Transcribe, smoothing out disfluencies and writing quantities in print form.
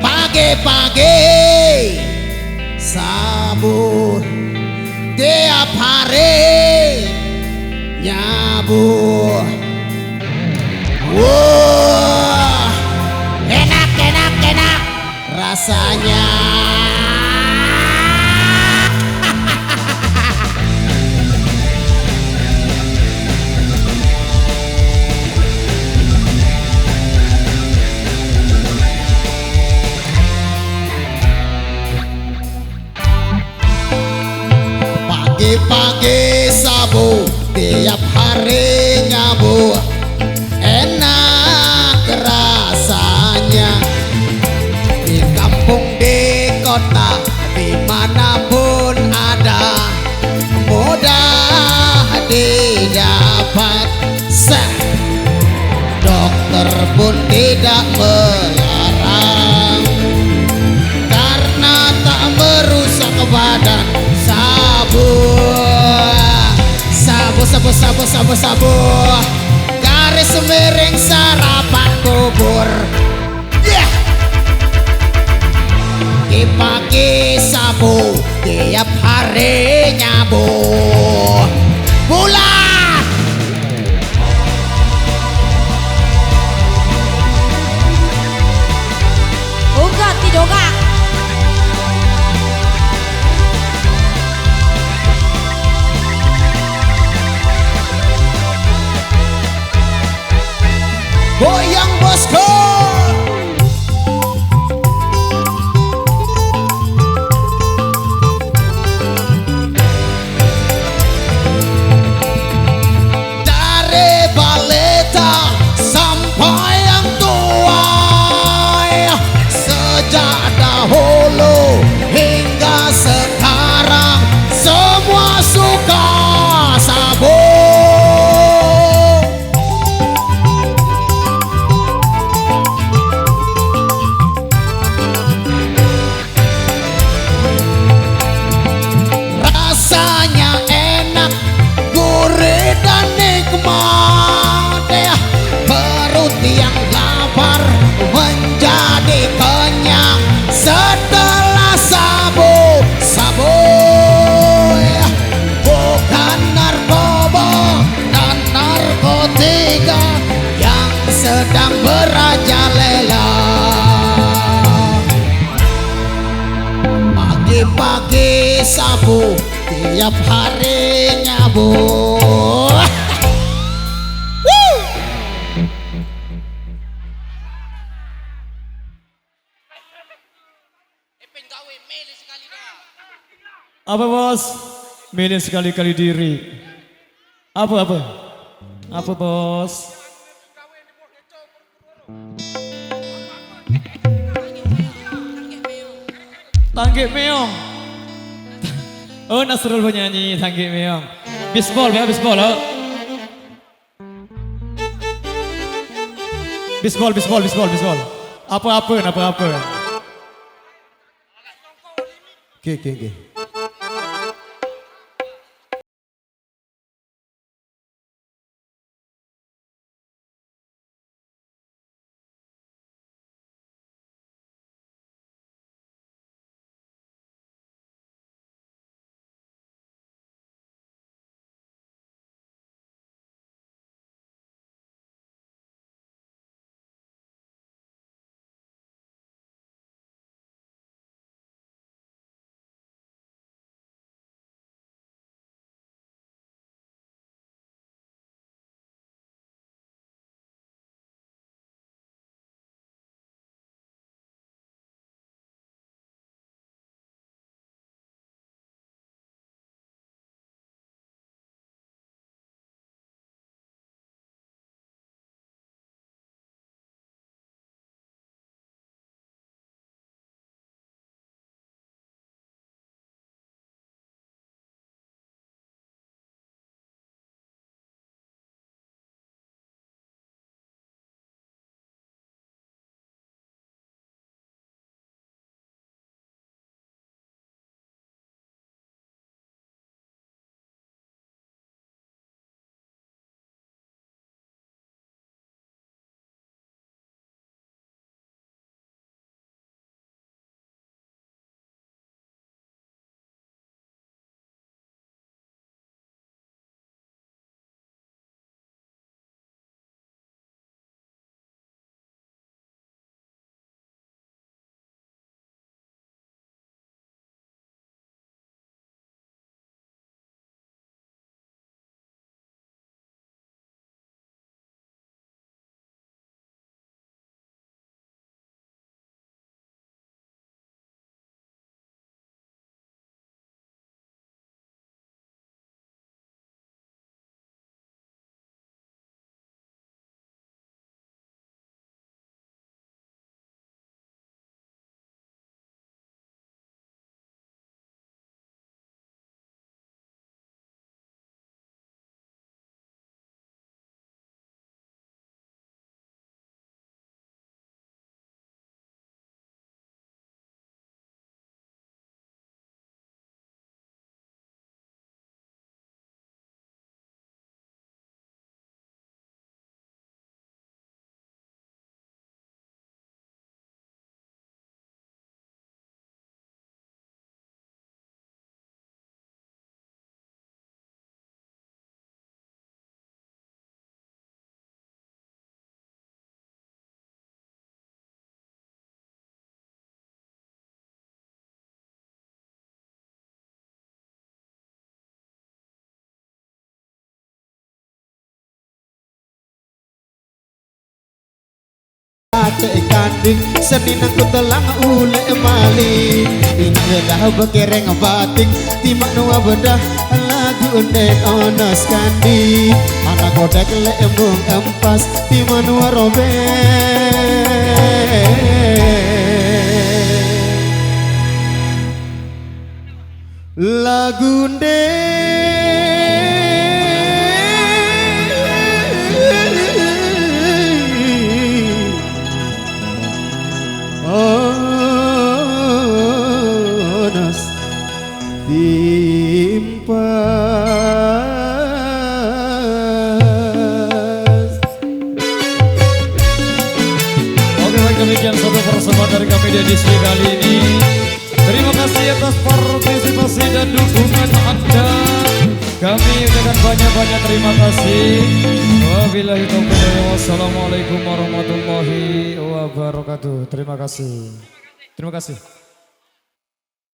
Pagi-pagi sabur tiap hari nyabur. Wah, enak enak enak rasanya. Pagi-pagi sabu tiap hari nyabu, enak rasanya. Di kampung di kota dimanapun ada, mudah didapat. Dokter pun tidak melarang karena tak merusak badan. Sabu garis miring sarapan bubur. Pagi sabu tiap hari nyabu bulan. Ugat didongak. Goyang bosku. Dari balita sampai yang tua, sejak dahulu hingga sekarang semua suka sabu. Perut yang lapar menjadi kenyang setelah sabu. Bukan narkoba dan narkotika yang sedang merajalela. Pagi-pagi sabu tiap hari nyabu. Apa bos? Milih sekali-kali diri. Apa? Apa bos? Tanggih meong. Oh Nasrul penyanyi Tanggih meong. Bisbol ya bisbol. Oh. Bisbol. Apa? Oke. ate kanding senin aku telang ule mali ina bedah bekereng batik timak nuwa bedah lagu unden onos kandi mana kodek le embung empas timak nuwa lagu onos timpas. Oke, baik, demikian satu persembahan dari kami di edisi kali ini. Terima kasih atas partisipasi dan dukungan Anda. Kami ucapkan banyak-banyak terima kasih. Wabillahi taufiq. Wassalamualaikum warahmatullahi wabarakatuh. Terima kasih. Terima kasih.